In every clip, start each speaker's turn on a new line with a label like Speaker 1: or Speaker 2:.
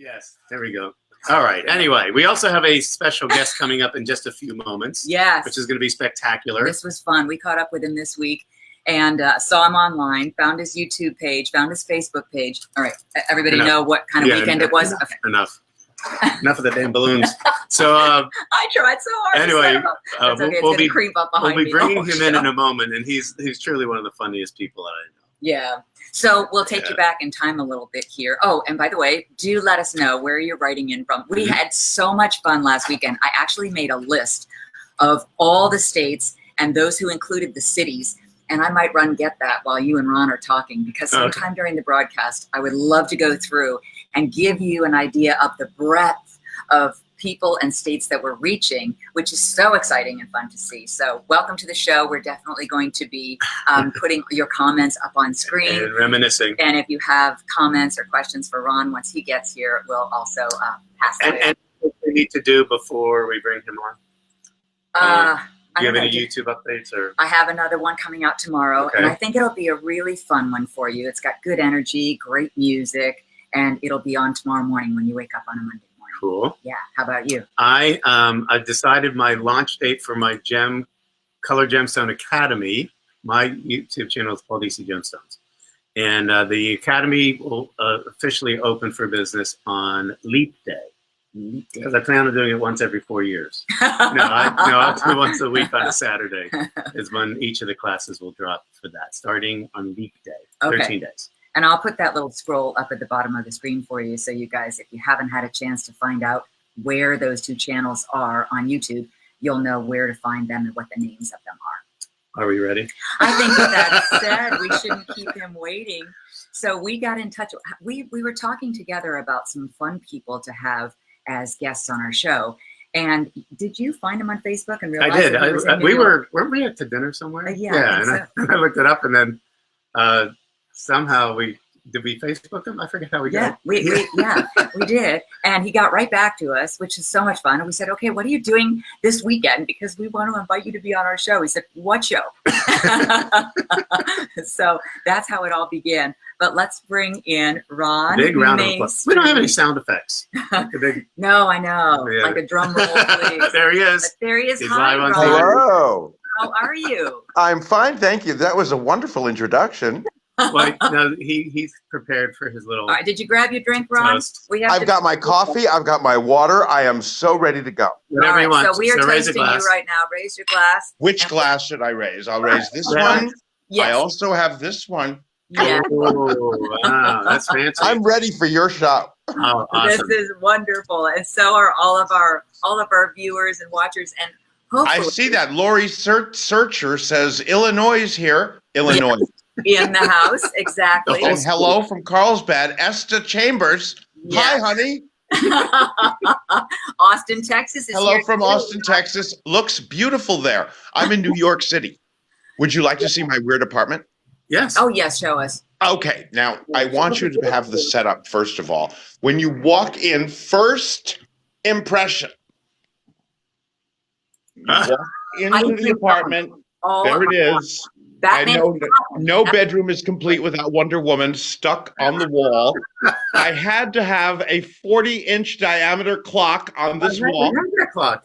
Speaker 1: Yes, there we go. All right. Anyway, we also have a special guest coming up in just a few moments.
Speaker 2: Yes.
Speaker 1: Which is going to be spectacular.
Speaker 2: This was fun. We caught up with him this week and saw him online, found his YouTube page, found his Facebook page. All right. Everybody know what kind of weekend it was? Okay.
Speaker 1: Enough of the damn balloons. So
Speaker 2: I tried so hard.
Speaker 1: Anyway,
Speaker 2: we'll be creep up behind
Speaker 1: We'll be bringing
Speaker 2: me
Speaker 1: him in a moment, and he's truly one of the funniest people that I know.
Speaker 2: Yeah. So we'll take you back in time a little bit here. Oh, and by the way, do let us know where you're writing in from. We had so much fun last weekend. I actually made a list of all the states and those who included the cities. And I might get that while you and Ron are talking, because sometime during the broadcast, I would love to go through and give you an idea of the breadth of people and states that we're reaching, which is so exciting and fun to see. So welcome to the show. We're definitely going to be putting your comments up on screen.
Speaker 1: And reminiscing.
Speaker 2: And if you have comments or questions for Ron once he gets here, we'll also pass that
Speaker 1: and what we need to do before we bring him on? Do you have any YouTube updates? Or
Speaker 2: I have another one coming out tomorrow, and I think it'll be a really fun one for you. It's got good energy, great music, and it'll be on tomorrow morning when you wake up on a Monday morning.
Speaker 1: Cool.
Speaker 2: Yeah. How about you?
Speaker 1: I decided my launch date for my Color Gemstone Academy. My YouTube channel is called EC Gemstones, and the Academy will officially open for business on Leap Day. Because I plan on doing it once every 4 years. I'll do once a week on a Saturday is when each of the classes will drop for that, starting on Leap Day, 13 days.
Speaker 2: And I'll put that little scroll up at the bottom of the screen for you. So you guys, if you haven't had a chance to find out where those two channels are on YouTube, you'll know where to find them and what the names of them are.
Speaker 1: Are we ready?
Speaker 2: I think with that said, we shouldn't keep him waiting. So we got in touch. We were talking together about some fun people to have as guests on our show. And did you find him on Facebook and realize?
Speaker 1: I did. Weren't we at the dinner somewhere?
Speaker 2: Yeah.
Speaker 1: I looked it up, and then somehow did we Facebook him? I forget how we got.
Speaker 2: We did. And he got right back to us, which is so much fun. And we said, okay, what are you doing this weekend? Because we want to invite you to be on our show. He said, what show? So that's how it all began. But let's bring in Ron.
Speaker 1: Big round of applause. We don't have any sound effects.
Speaker 2: No, I know. Yeah. Like a drum roll, please.
Speaker 1: There he is.
Speaker 2: But there he is.
Speaker 1: He's
Speaker 2: Hi,
Speaker 1: live on
Speaker 2: Ron.
Speaker 3: Hello.
Speaker 2: How are you?
Speaker 3: I'm fine, thank you. That was a wonderful introduction.
Speaker 1: Well, no, he's prepared for his little.
Speaker 2: All right, did you grab your drink, Ron?
Speaker 3: I've got my coffee. I've got my water. I am so ready to go.
Speaker 1: Whatever you want.
Speaker 2: So we are tasting you right now. Raise your glass.
Speaker 3: Which glass should I raise? I'll raise this one.
Speaker 2: Yes.
Speaker 3: I also have this one.
Speaker 2: Yeah.
Speaker 1: Oh, wow, that's fancy.
Speaker 3: I'm ready for your shot.
Speaker 1: Oh, awesome.
Speaker 2: This is wonderful, and so are all of our viewers and watchers. And hopefully,
Speaker 3: I see that Lori Searcher says Illinois here. Illinois.
Speaker 2: In the house, exactly.
Speaker 3: And hello from Carlsbad, Esther Chambers. Yes. Hi, honey.
Speaker 2: Austin, Texas is
Speaker 3: hello
Speaker 2: here
Speaker 3: from
Speaker 2: too.
Speaker 3: Austin, Texas. Looks beautiful there. I'm in New York City. Would you like to see my weird apartment?
Speaker 1: Yes.
Speaker 2: Oh, yes. Show us.
Speaker 3: Okay. Now, I want you to have the setup, first of all. When you walk in, first impression. You walk into the apartment. There it is. I know no bedroom is complete without Wonder Woman stuck on the wall. I had to have a 40-inch diameter clock on this wall.
Speaker 1: We have that clock.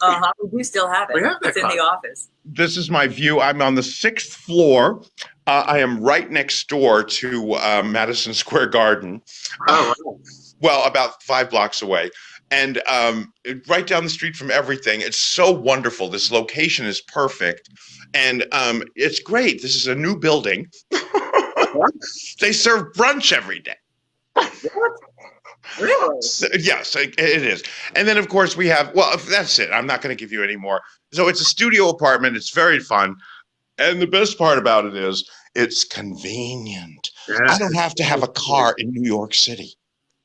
Speaker 2: We do still have it. It's in the office.
Speaker 3: This is my view. I'm on the 6th floor. I am right next door to Madison Square Garden. Well, about 5 blocks away. And right down the street from everything. It's so wonderful. This location is perfect. And it's great. This is a new building. They serve brunch every day.
Speaker 2: What? Really?
Speaker 3: So, yes, it is. And then, of course, we have, well, that's it. I'm not going to give you any more. So it's a studio apartment. It's very fun. And the best part about it is it's convenient. Yeah. I don't have to have a car in New York City.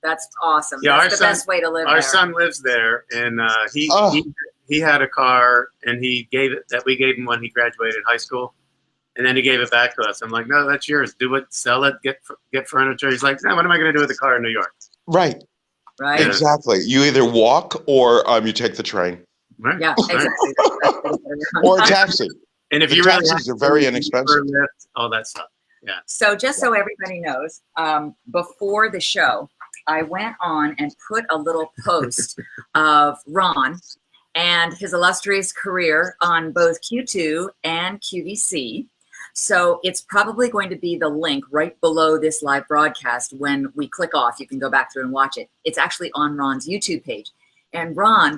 Speaker 2: That's awesome.
Speaker 1: Yeah,
Speaker 2: that's the best way to live.
Speaker 1: Our son lives there, and he had a car, and we gave him when he graduated high school, and then he gave it back to us. I'm like, no, that's yours. Do it, sell it, get furniture. He's like, no, what am I going to do with the car in New York?
Speaker 3: Right.
Speaker 2: Right.
Speaker 3: Exactly. You either walk or you take the train.
Speaker 1: Right.
Speaker 2: Yeah, exactly.
Speaker 3: Or a taxi.
Speaker 1: And if
Speaker 3: the
Speaker 1: you
Speaker 3: taxis are very inexpensive.
Speaker 1: All that stuff. Yeah.
Speaker 2: So just so everybody knows, before the show, I went on and put a little post of Ron and his illustrious career on both Q2 and QVC. So it's probably going to be the link right below this live broadcast. When we click off, you can go back through and watch it. It's actually on Ron's YouTube page. And Ron,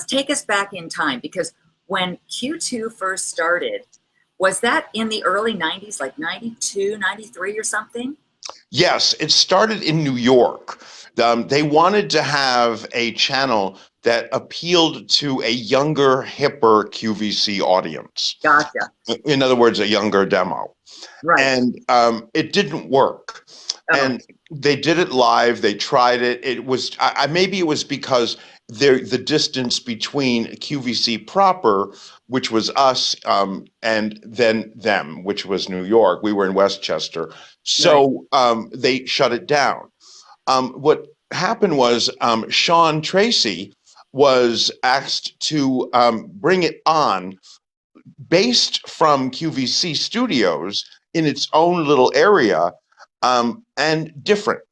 Speaker 2: take us back in time, because when Q2 first started, was that in the early 90s, like 92, 93 or something?
Speaker 3: Yes, it started in New York. They wanted to have a channel that appealed to a younger, hipper QVC audience.
Speaker 2: Gotcha.
Speaker 3: In other words, a younger demo.
Speaker 2: Right.
Speaker 3: And it didn't work.
Speaker 2: Oh.
Speaker 3: And they did it live. They tried it. It was maybe it was because the distance between QVC proper, which was us, and then them, which was New York. We were in Westchester. So they shut it down. What happened was Sean Tracy was asked to bring it on based from QVC Studios in its own little area, and different.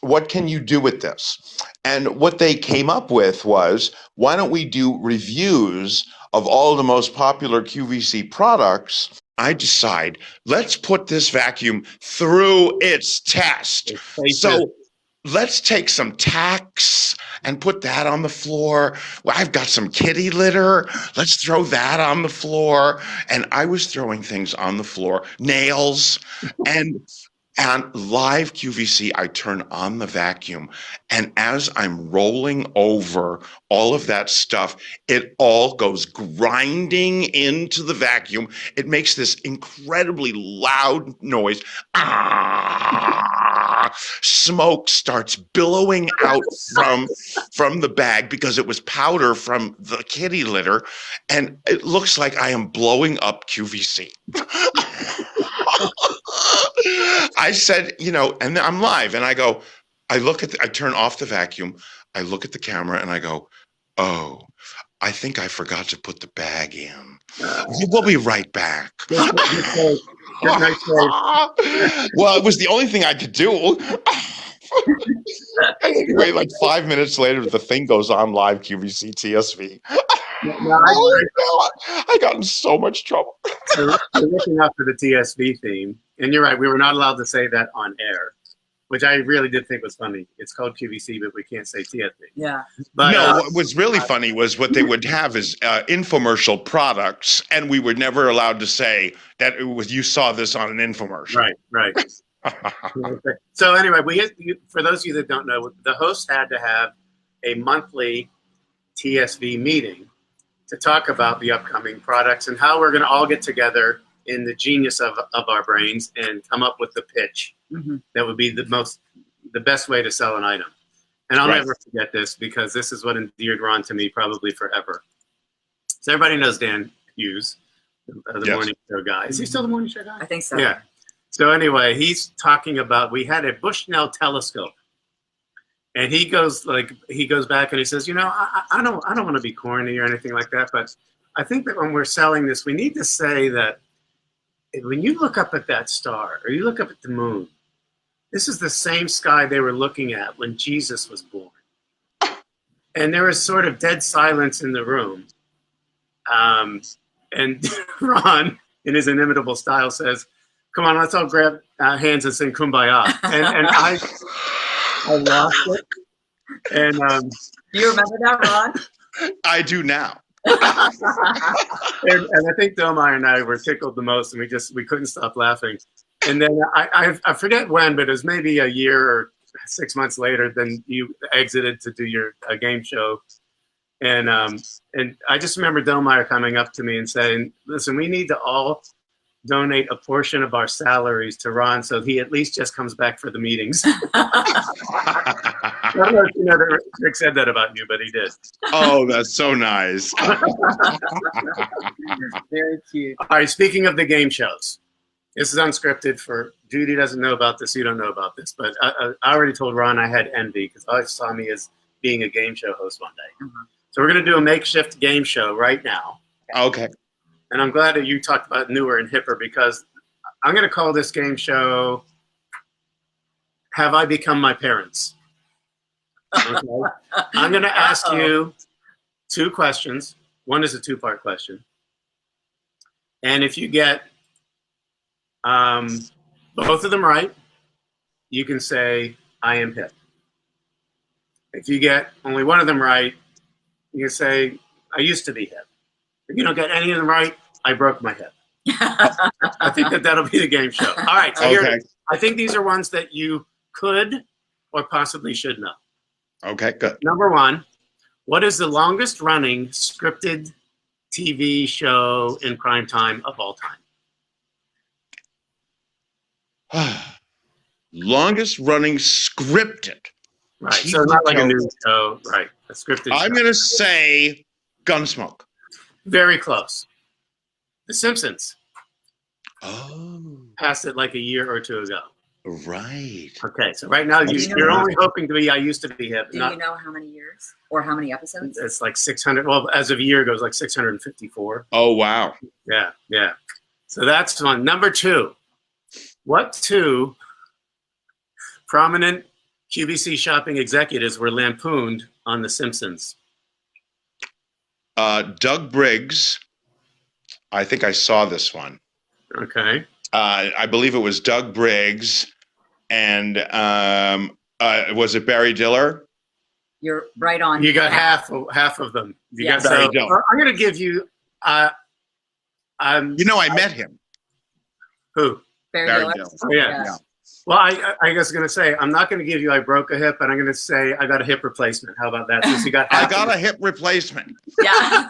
Speaker 3: What can you do with this? And what they came up with was, why don't we do reviews of all the most popular QVC products? I decide, let's put this vacuum through its test. So let's take some tacks and put that on the floor. Well, I've got some kitty litter. Let's throw that on the floor. And I was throwing things on the floor, nails, and live QVC, I turn on the vacuum, and as I'm rolling over all of that stuff, it all goes grinding into the vacuum. It makes this incredibly loud noise. Smoke starts billowing out from the bag because it was powder from the kitty litter, and it looks like I am blowing up QVC. I said, and I'm live, and I go, I turn off the vacuum, I look at the camera, and I go, oh, I think I forgot to put the bag in. We'll be right back. Well, it was the only thing I could do. Anyway, like 5 minutes later, the thing goes on live QVC TSV. I got in so much trouble.
Speaker 1: So we're looking out for the TSV theme, and you're right, we were not allowed to say that on air, which I really did think was funny. It's called QVC, but we can't say TSV.
Speaker 2: Yeah.
Speaker 3: But what was really funny was what they would have is infomercial products, and we were never allowed to say that it was, you saw this on an infomercial.
Speaker 1: Right. So anyway, for those of you that don't know, the host had to have a monthly TSV meeting to talk about the upcoming products and how we're going to all get together in the genius of our brains and come up with the pitch that would be the best way to sell an item. And I'll never forget this, because this is what endeared Ron to me probably forever. So everybody knows Dan Hughes, the morning show guy. Is he still the morning show guy?
Speaker 2: I think so.
Speaker 1: Yeah. So anyway, he's talking about, we had a Bushnell telescope. And he goes back and he says, I don't want to be corny or anything like that, but I think that when we're selling this, we need to say that when you look up at that star or you look up at the moon, this is the same sky they were looking at when Jesus was born. And there was sort of dead silence in the room. And Ron, in his inimitable style, says, come on, let's all grab hands and sing Kumbaya. And I lost it. And
Speaker 2: do you remember that, Ron?
Speaker 3: I do now.
Speaker 1: and I think Delmeyer and I were tickled the most, and we couldn't stop laughing. And then I forget when, but it was maybe a year or 6 months later. Then you exited to do your game show, and I just remember Delmeyer coming up to me and saying, "Listen, we need to all donate a portion of our salaries to Ron so he at least just comes back for the meetings." I don't know if you know that Rick said that about you, but he did.
Speaker 3: Oh, that's so nice.
Speaker 2: Very cute.
Speaker 1: All right, speaking of the game shows, this is unscripted. For Judy doesn't know about this, you don't know about this, but I already told Ron I had envy because I saw me as being a game show host one day. So we're going to do a makeshift game show right now.
Speaker 3: Okay.
Speaker 1: And I'm glad that you talked about newer and hipper, because I'm going to call this game show, Have I Become My Parents? Okay. I'm going to ask you 2 questions. One is a 2-part question. And if you get both of them right, you can say, I am hip. If you get only one of them right, you can say, I used to be hip. If you don't get any of them right, I broke my hip. I think that'll be the game show. All right. So here, I think these are ones that you could or possibly should know.
Speaker 3: Okay, good.
Speaker 1: Number 1, what is the longest running scripted TV show in prime time of all time?
Speaker 3: Longest running scripted.
Speaker 1: Right. So not like a news show. Right. A scripted
Speaker 3: I'm going to say Gunsmoke.
Speaker 1: Very close. The Simpsons.
Speaker 3: Oh.
Speaker 1: Passed it like a year or 2 ago.
Speaker 3: Right.
Speaker 1: Okay. So right now you're only hoping to be I used to be hip.
Speaker 2: Do you know how many years or how many episodes?
Speaker 1: It's like 600. Well, as of a year ago, it was like 654.
Speaker 3: Oh, wow.
Speaker 1: Yeah. Yeah. So that's one. Number 2. What 2 prominent QVC shopping executives were lampooned on The Simpsons?
Speaker 3: Doug Briggs. I think I saw this one.
Speaker 1: Okay.
Speaker 3: I believe it was Doug Briggs, and was it Barry Diller?
Speaker 2: You're right on.
Speaker 1: You got half of them. You got
Speaker 3: Barry Diller.
Speaker 1: I'm going to give you.
Speaker 3: I met him.
Speaker 1: Who?
Speaker 2: Barry Diller.
Speaker 1: Oh, yeah. Well, I was going to say, I'm not going to give you I broke a hip, but I'm going to say I got a hip replacement. How about that? Since you got
Speaker 3: I got a hip replacement.
Speaker 2: Yeah.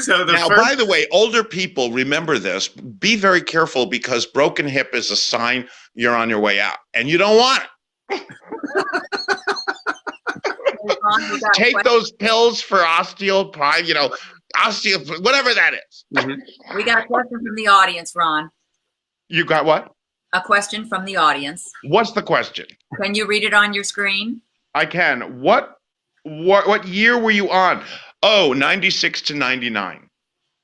Speaker 1: So
Speaker 3: by the way, older people, remember this. Be very careful because broken hip is a sign you're on your way out, and you don't want it. Take those pills for whatever that is.
Speaker 2: Mm-hmm. We got a question from the audience, Ron.
Speaker 3: You got what?
Speaker 2: A question from the audience.
Speaker 3: What's the question?
Speaker 2: Can you read it on your screen?
Speaker 3: I can. What year were you on? Oh, 96 to 99.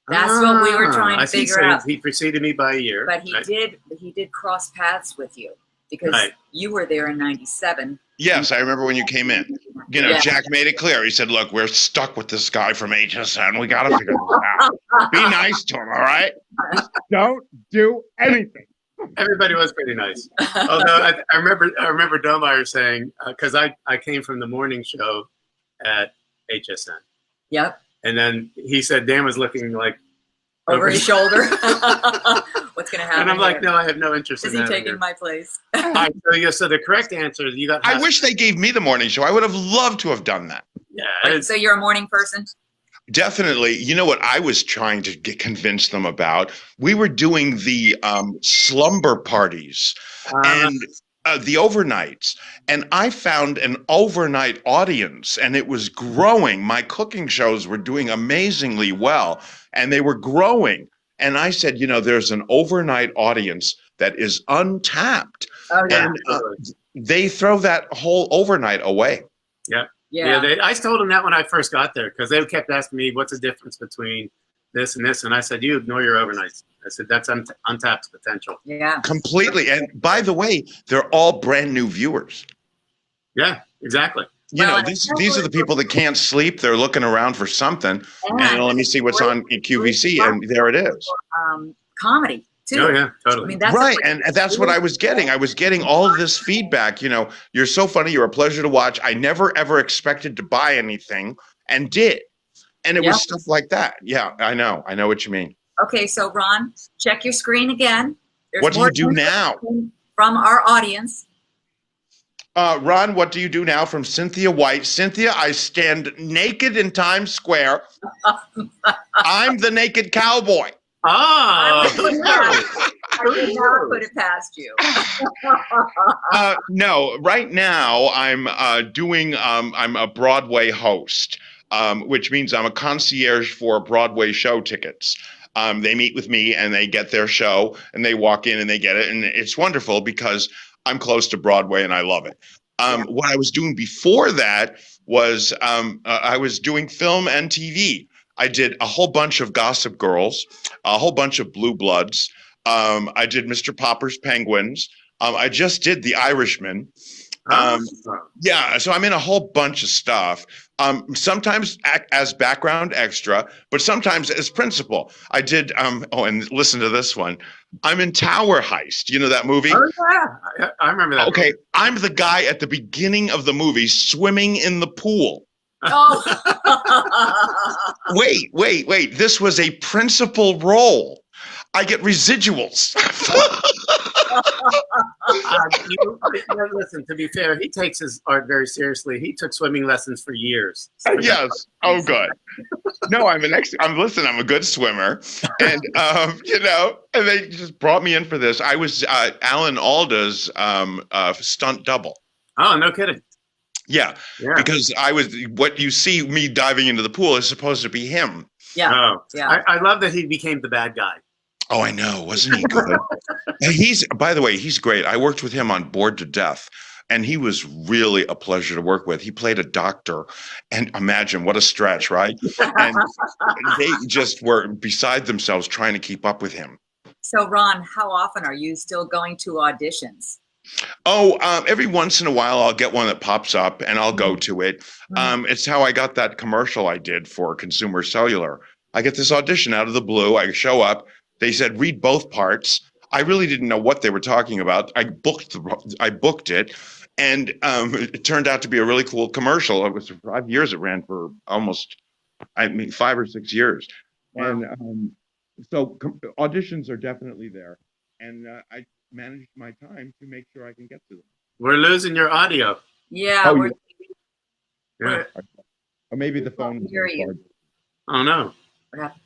Speaker 2: That's what we were trying to figure out.
Speaker 1: He preceded me by a year.
Speaker 2: But he did cross paths with you because you were there in 97.
Speaker 3: Yes, I remember when you came in. Jack made it clear. He said, look, we're stuck with this guy from HSN. We got to figure this out. Be nice to him, all right? Don't do anything.
Speaker 1: Everybody was pretty nice. Although I remember Domeyer saying, because I came from the morning show at HSN.
Speaker 2: Yep.
Speaker 1: And then he said Dan was looking like
Speaker 2: over his shoulder. What's going to happen?
Speaker 1: And I'm like, no, I have no interest in that.
Speaker 2: Is he taking my place?
Speaker 1: All right, so the correct answer is you got.
Speaker 3: I wish they gave me the morning show. I would have loved to have done that.
Speaker 1: Yeah.
Speaker 2: So you're a morning person?
Speaker 3: Definitely. You know what I was trying to convince them about? We were doing the slumber parties and the overnights. And I found an overnight audience and it was growing. My cooking shows were doing amazingly well and they were growing. And I said, there's an overnight audience that is untapped.
Speaker 2: Oh, yeah.
Speaker 3: And they throw that whole overnight away.
Speaker 1: Yeah. Yeah, I told them that when I first got there because they kept asking me, what's the difference between this and this? And I said, you ignore your overnights. I said, that's untapped potential.
Speaker 2: Yeah.
Speaker 3: Completely. And by the way, they're all brand new viewers.
Speaker 1: Yeah, exactly.
Speaker 3: These are the people that can't sleep. They're looking around for something. And let me see what's on in QVC. And there it is.
Speaker 2: Comedy. Too.
Speaker 1: Oh, yeah, totally.
Speaker 2: I mean, that's
Speaker 3: right. And that's what I was getting. I was getting all of this feedback. You're so funny. You're a pleasure to watch. I never, ever expected to buy anything and did. And it was stuff like that. Yeah, I know. I know what you mean.
Speaker 2: Okay. So, Ron, check your screen again.
Speaker 3: What do you do now?
Speaker 2: From our audience.
Speaker 3: Ron, what do you do now from Cynthia White? Cynthia, I stand naked in Times Square. I'm the naked cowboy.
Speaker 1: I
Speaker 2: would not put it past you.
Speaker 3: No, right now I'm I'm a Broadway host, which means I'm a concierge for Broadway show tickets. They meet with me and they get their show and they walk in and they get it. And it's wonderful because I'm close to Broadway and I love it. What I was doing before that was I was doing film and TV. I did a whole bunch of Gossip Girls, a whole bunch of Blue Bloods. I did Mr. Popper's Penguins. I just did The Irishman. Yeah, so I'm in a whole bunch of stuff. Sometimes as background extra, but sometimes as principal. I did. And listen to this one. I'm in Tower Heist. You know that movie?
Speaker 1: Oh yeah, I remember that.
Speaker 3: Okay,
Speaker 1: movie.
Speaker 3: I'm the guy at the beginning of the movie swimming in the pool.
Speaker 2: Oh.
Speaker 3: Wait. This was a principal role. I get residuals.
Speaker 1: Listen, to be fair, he takes his art very seriously. He took swimming lessons for years.
Speaker 3: Yes. Oh, good. No, I'm a good swimmer. And, and they just brought me in for this. I was Alan Alda's stunt double.
Speaker 1: Oh, no kidding.
Speaker 3: Yeah, because what you see me diving into the pool is supposed to be him.
Speaker 2: Yeah.
Speaker 1: Oh,
Speaker 2: yeah.
Speaker 1: I love that he became the bad guy.
Speaker 3: Oh, I know. Wasn't he good? By the way, he's great. I worked with him on Bored to Death, and he was really a pleasure to work with. He played a doctor, and imagine what a stretch, right? And they just were beside themselves trying to keep up with him.
Speaker 2: So, Ron, how often are you still going to auditions?
Speaker 3: Oh, every once in a while, I'll get one that pops up, and I'll go to it. It's how I got that commercial I did for Consumer Cellular. I get this audition out of the blue. I show up. They said, read both parts. I really didn't know what they were talking about. I booked it, and it turned out to be a really cool commercial. It was 5 years. It ran for almost, 5 or 6 years. Wow. And so auditions are definitely there. And I managed my time to make sure I can get to them.
Speaker 1: We're losing your audio.
Speaker 2: Yeah.
Speaker 1: Or
Speaker 3: maybe the phone.
Speaker 2: Hear you.
Speaker 1: Oh, no.
Speaker 2: What happened?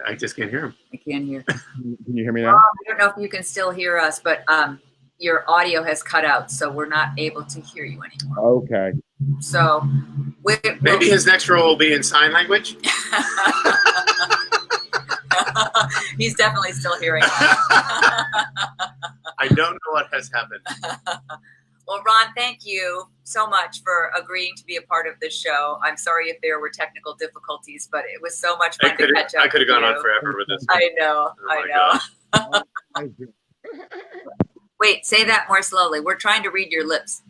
Speaker 1: I just can't hear him.
Speaker 2: I can't hear.
Speaker 3: Can you hear me now?
Speaker 2: I don't know if you can still hear us, but your audio has cut out, so we're not able to hear you anymore.
Speaker 3: Okay.
Speaker 2: So
Speaker 1: maybe his next role will be in sign language.
Speaker 2: He's definitely still hearing us.
Speaker 1: I don't know what has happened.
Speaker 2: Well, Ron, thank you so much for agreeing to be a part of this show. I'm sorry if there were technical difficulties, but it was so much fun to catch up.
Speaker 1: I could have gone on forever with this.
Speaker 2: I know. I know. Wait, say that more slowly. We're trying to read your lips.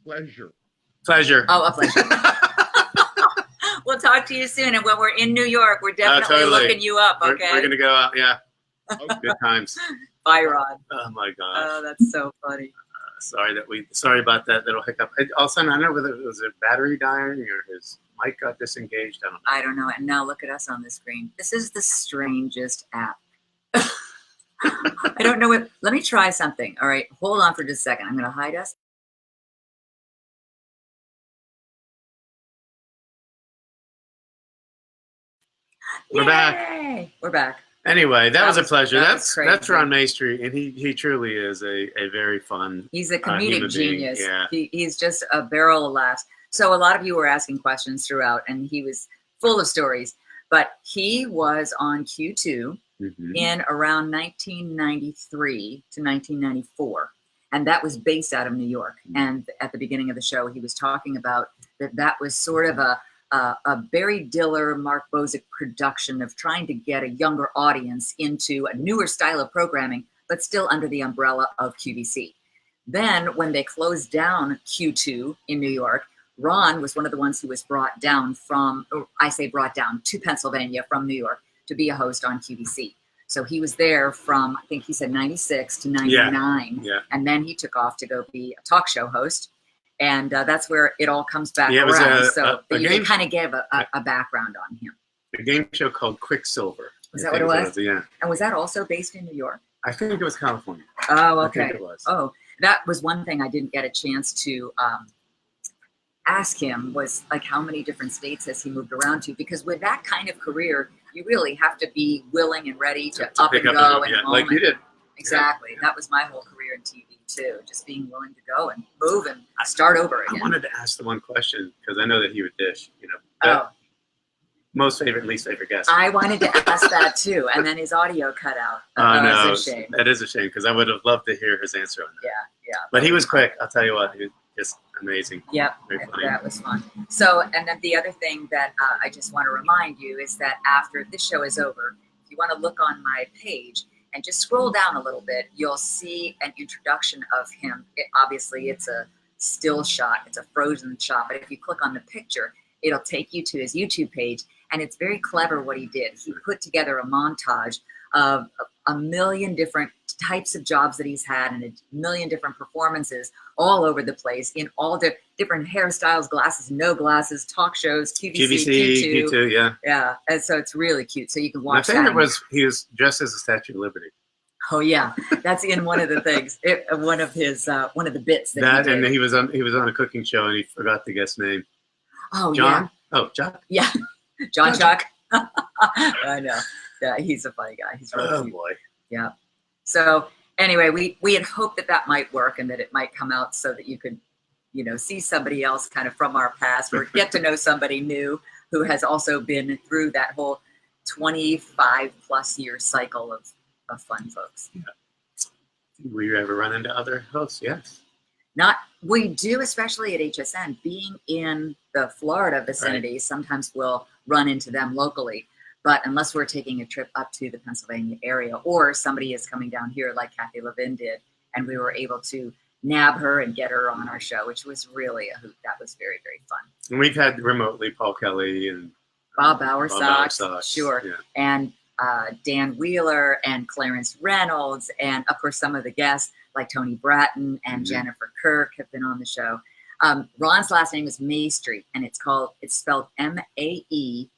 Speaker 3: Pleasure.
Speaker 2: Oh, a pleasure. We'll talk to you soon. And when we're in New York, we're definitely looking you up, okay?
Speaker 1: We're going to go out, yeah. Good times.
Speaker 2: Bye, Ron.
Speaker 1: Oh, my gosh.
Speaker 2: Oh, that's so funny.
Speaker 1: Sorry about that little hiccup. Also, I don't know whether it was a battery dying or his mic got disengaged.
Speaker 2: I don't know. And now look at us on the screen. This is the strangest app. I don't know what. Let me try something. All right. Hold on for just a second. I'm going to hide us.
Speaker 1: We're back.
Speaker 2: We're back.
Speaker 1: Anyway, that was a pleasure. That's Ron Maestri, and he truly is a very fun.
Speaker 2: He's a comedic genius.
Speaker 1: Yeah.
Speaker 2: He's just a barrel of laughs. So a lot of you were asking questions throughout, and he was full of stories. But he was on Q2 in around 1993 to 1994, and that was based out of New York. And at the beginning of the show, he was talking about that was sort of a Barry Diller, Mark Bozick production of trying to get a younger audience into a newer style of programming, but still under the umbrella of QVC. Then when they closed down Q2 in New York, Ron was one of the ones who was brought down to Pennsylvania from New York to be a host on QVC. So he was there from, I think he said 96 to 99.
Speaker 1: Yeah.
Speaker 2: And then he took off to go be a talk show host. And that's where it all comes back around. So you kind of gave a background on him.
Speaker 1: A game show called Quicksilver.
Speaker 2: Was that what it was?
Speaker 1: Yeah.
Speaker 2: And was that also based in New York?
Speaker 1: I think it was California.
Speaker 2: Oh, okay.
Speaker 1: I think it was.
Speaker 2: Oh, that was one thing I didn't get a chance to ask him was like how many different states has he moved around to? Because with that kind of career, you really have to be willing and ready to up and go.
Speaker 1: Like you did.
Speaker 2: Exactly. Yeah. That was my whole career in TV too, just being willing to go and move and start over again.
Speaker 1: I wanted to ask the one question because I know that he would dish, most favorite, least favorite guest.
Speaker 2: I wanted to ask that too, and then his audio cut out.
Speaker 1: No,
Speaker 2: was a shame.
Speaker 1: That is a shame because I would have loved to hear his answer on that.
Speaker 2: Yeah.
Speaker 1: But he was quick. I'll tell you what, he was just amazing.
Speaker 2: Yep,
Speaker 1: very funny.
Speaker 2: That was fun. So, and then the other thing that I just want to remind you is that after this show is over, if you want to look on my page, and just scroll down a little bit, you'll see an introduction of him. Obviously, it's a still shot. It's a frozen shot. But if you click on the picture, it'll take you to his YouTube page. And it's very clever what he did. He put together a montage of a million different types of jobs that he's had and a million different performances all over the place in all different hairstyles, glasses, no glasses, talk shows, QVC,
Speaker 1: Q2, yeah.
Speaker 2: Yeah, and so it's really cute. So you can watch
Speaker 1: My favorite was he was dressed as a Statue of Liberty.
Speaker 2: Oh yeah, that's in one of the things, one of the bits that he did.
Speaker 1: And he was on a cooking show and he forgot the guest name.
Speaker 2: Oh
Speaker 1: John?
Speaker 2: Yeah.
Speaker 1: Oh, John.
Speaker 2: Yeah, John Chuck. I know. Yeah, he's a funny guy. He's really cute.
Speaker 1: Boy.
Speaker 2: Yeah. So anyway, we had hoped that might work and that it might come out so that you could, see somebody else kind of from our past or get to know somebody new who has also been through that whole 25 plus year cycle of fun folks.
Speaker 1: Yeah. Will you ever run into other hosts? Yes.
Speaker 2: We do, especially at HSN, being in the Florida vicinity, right. Sometimes we'll run into them locally. But unless we're taking a trip up to the Pennsylvania area or somebody is coming down here like Kathy Levin did, and we were able to nab her and get her on our show, which was really a hoot. That was very, very fun.
Speaker 1: And we've had remotely Paul Kelly and
Speaker 2: Bob Bowersox, sure.
Speaker 1: Yeah.
Speaker 2: And Dan Wheeler and Clarence Reynolds. And of course, some of the guests like Tony Bratton and Jennifer Kirk have been on the show. Ron's last name is Maestri, and it's spelled Maestri.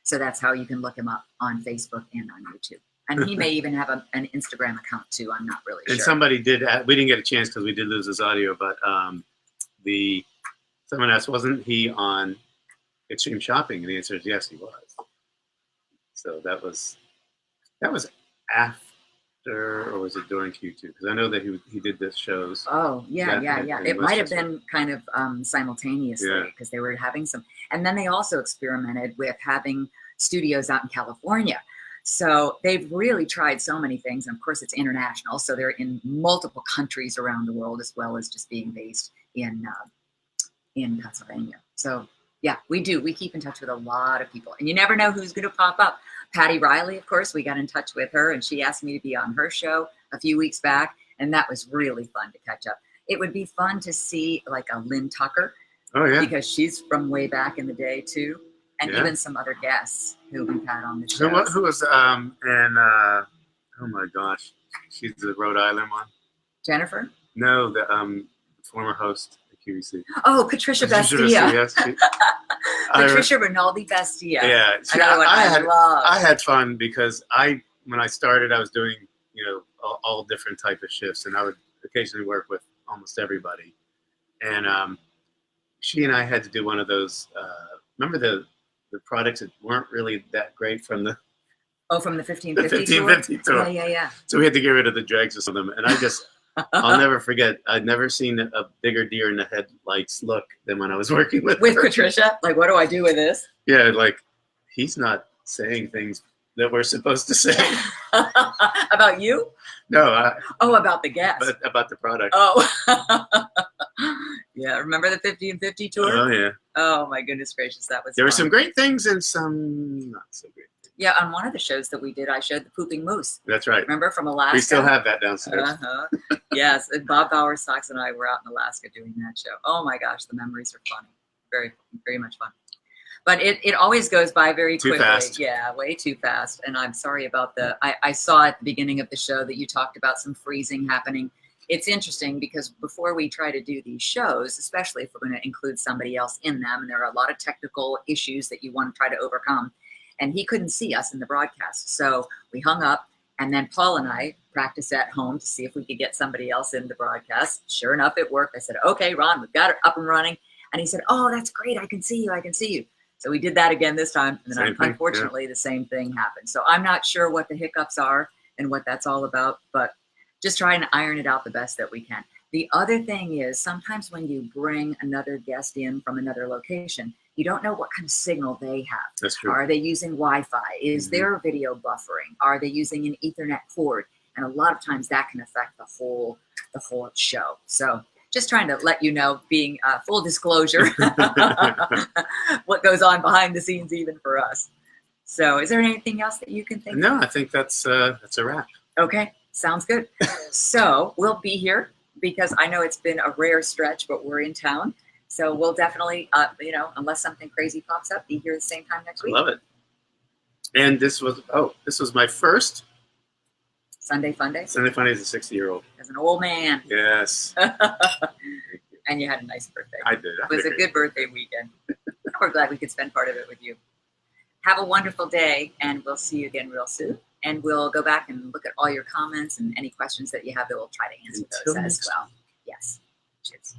Speaker 2: So that's how you can look him up on Facebook and on YouTube. And he may even have an Instagram account too. I'm not really sure.
Speaker 1: And somebody did, we didn't get a chance because we did lose his audio, but someone asked, wasn't he on Extreme Shopping? And the answer is yes, he was. So that was after, or was it during Q2? Because I know that he did the shows.
Speaker 2: Oh, yeah. It might have been kind of simultaneously because they were having some. And then they also experimented with having studios out in California. So they've really tried so many things. And of course, it's international. So they're in multiple countries around the world, as well as just being based in Pennsylvania. So yeah, we do. We keep in touch with a lot of people. And you never know who's going to pop up. Patty Riley, of course, we got in touch with her and she asked me to be on her show a few weeks back. And that was really fun to catch up. It would be fun to see like a Lynn Tucker.
Speaker 1: Oh, yeah.
Speaker 2: Because she's from way back in the day too. And even some other guests who we've had on the show.
Speaker 1: Who was, oh my gosh, she's the Rhode Island one.
Speaker 2: Jennifer?
Speaker 1: No, the former host at QVC.
Speaker 2: Oh, Patricia Bastia.
Speaker 1: Yes,
Speaker 2: Patricia Rinaldi Bastia.
Speaker 1: Yeah, I had fun because when I started, I was doing all different type of shifts, and I would occasionally work with almost everybody. And she and I had to do one of those. Remember the products that weren't really that great from the.
Speaker 2: Oh, from the 1550
Speaker 1: tour.
Speaker 2: Yeah.
Speaker 1: So we had to get rid of the dregs of some of them, and I'll never forget. I'd never seen a bigger deer in the headlights look than when I was working with her.
Speaker 2: Patricia. Like, what do I do with this?
Speaker 1: Yeah, like he's not saying things that we're supposed to say.
Speaker 2: About you?
Speaker 1: No.
Speaker 2: About the guest.
Speaker 1: But about the product.
Speaker 2: Oh. Yeah. Remember the 1550 tour?
Speaker 1: Oh yeah.
Speaker 2: Oh my goodness gracious, that was.
Speaker 1: There were some great things and some not so great.
Speaker 2: Yeah, on one of the shows that we did, I showed the pooping moose.
Speaker 1: That's right.
Speaker 2: Remember from Alaska?
Speaker 1: We still have that downstairs.
Speaker 2: Yes, and Bob Bowersox and I were out in Alaska doing that show. Oh my gosh, the memories are funny. Very, very much fun. But it always goes by very quickly.
Speaker 1: Too fast.
Speaker 2: Yeah, way too fast. And I'm sorry about I saw at the beginning of the show that you talked about some freezing happening. It's interesting because before we try to do these shows, especially if we're going to include somebody else in them, and there are a lot of technical issues that you want to try to overcome, and he couldn't see us in the broadcast. So we hung up, and then Paul and I practiced at home to see if we could get somebody else in the broadcast. Sure enough, it worked. I said, okay, Ron, we've got it up and running. And he said, oh, that's great. I can see you. So we did that again this time. And then unfortunately, the same thing happened. So I'm not sure what the hiccups are and what that's all about, but just trying to iron it out the best that we can. The other thing is sometimes when you bring another guest in from another location, you don't know what kind of signal they have.
Speaker 1: That's true.
Speaker 2: Are they using Wi-Fi? Is there video buffering? Are they using an Ethernet cord? And a lot of times that can affect the whole show. So just trying to let you know, being full disclosure, what goes on behind the scenes even for us. So is there anything else that you can think of?
Speaker 1: No, I think that's a wrap.
Speaker 2: Okay, sounds good. So we'll be here because I know it's been a rare stretch, but we're in town. So we'll definitely, unless something crazy pops up, be here the same time next
Speaker 1: I
Speaker 2: week.
Speaker 1: love it. And this was my first
Speaker 2: Sunday Funday.
Speaker 1: Sunday Funday as a 60-year-old.
Speaker 2: As an old man.
Speaker 1: Yes.
Speaker 2: And you had a nice birthday.
Speaker 1: I did.
Speaker 2: It was a good birthday weekend. We're glad we could spend part of it with you. Have a wonderful day, and we'll see you again real soon. And we'll go back and look at all your comments and any questions that you have that we'll try to answer those as well. Yes. Cheers.